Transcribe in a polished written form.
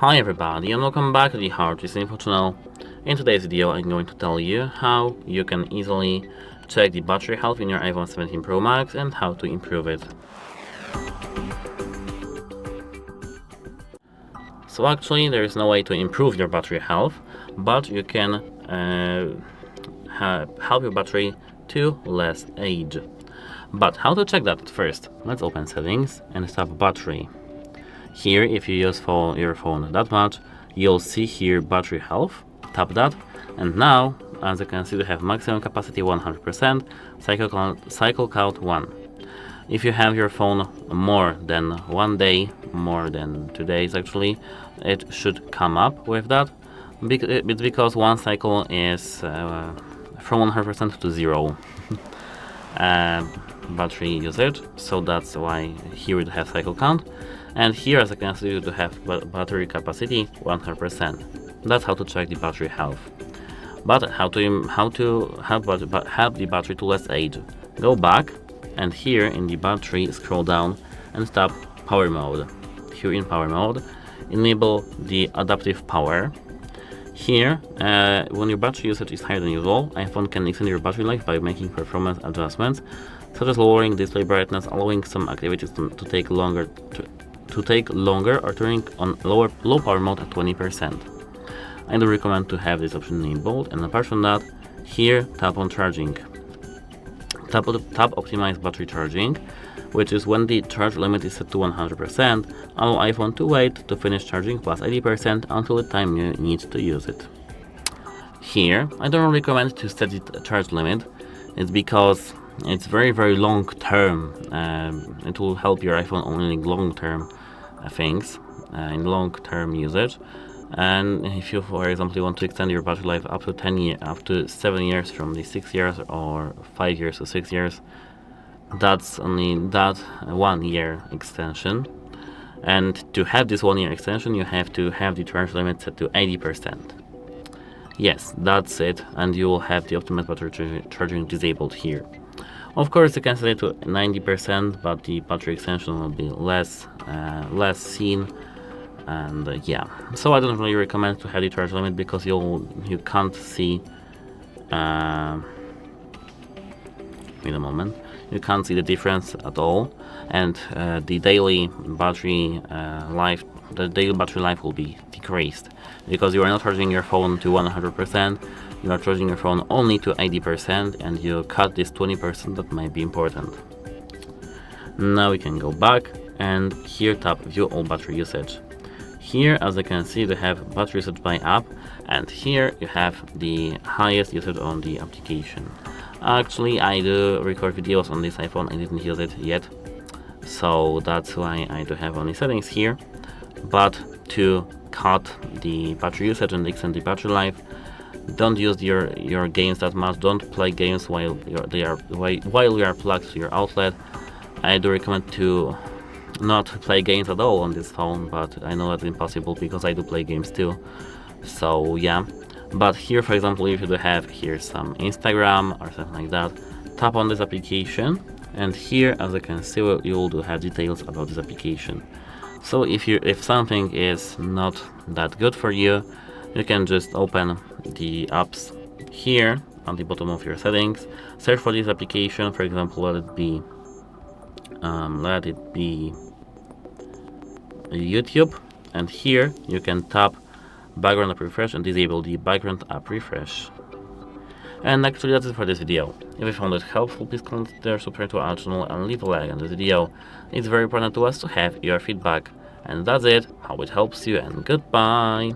Hi everybody and welcome back to the HardReset.Info channel. In today's video I'm going to tell you how you can easily check the battery health in your iPhone 17 Pro Max and how to improve it. So actually there is no way to improve your battery health, but you can help your battery to less age. But how to check that at first? Let's open settings and tap battery. Here, if you use your phone that much, you'll see here battery health. Tap that, and now, as you can see, we have maximum capacity 100%, cycle count 1. If you have your phone more than 1 day, more than 2 days actually, it should come up with that. It's because one cycle is from 100% to 0 battery usage, so that's why here we have cycle count. And here, as I can see, to have battery capacity 100%. That's how to check the battery health. But how to help the battery to less age? Go back, and here in the battery, scroll down and tap power mode. Here in power mode, enable the adaptive power. Here, when your battery usage is higher than usual, iPhone can extend your battery life by making performance adjustments, such as lowering display brightness, allowing some activities to take longer, or turning on low power mode at 20%. I do recommend to have this option enabled, and apart from that, here tap on charging. Tap optimize battery charging, which is when the charge limit is set to 100%, allow iPhone to wait to finish charging plus 80% until the time you need to use it. Here, I don't recommend to set the charge limit. It's because it's very long term. It will help your iPhone only in long term things, in long term usage. And if you, for example, want to extend your battery life up to 7 years from the 6 years, or 5 years to 6 years, that's only that 1 year extension. And to have this 1 year extension, you have to have the charge limit set to 80%. Yes, that's it, and you will have the optimal battery charging disabled here. Of course, you can set it to 90%, but the battery extension will be less seen. And yeah, so I don't really recommend to have the charge limit because you can't see. Wait a moment. You can't see the difference at all, and the daily battery life will be decreased because you are not charging your phone to 100%. You are charging your phone only to 80%, and you cut this 20% that might be important. Now we can go back, and here tap view all battery usage. Here, as you can see, they have battery usage by app, and here you have the highest usage on the application. Actually, I do record videos on this iPhone, I didn't use it yet, so that's why I do have only settings here. But to cut the battery usage and extend the battery life, don't use your games that much. Don't play games while you are plugged to your outlet. I do recommend to not play games at all on this phone, but I know that's impossible because I do play games too. So yeah, but here, for example, if you do have here some Instagram or something like that, tap on this application, and here, as you can see, you will have details about this application. So if something is not that good for you, you can just open the apps here on the bottom of your settings, search for this application. For example, let it be YouTube, and here you can tap background app refresh and disable the background app refresh. And actually that's it for this video. If you found it helpful, please consider subscribing to our channel and leave a like on this video. It's very important to us to have your feedback. And that's it, hope it helps you, and goodbye!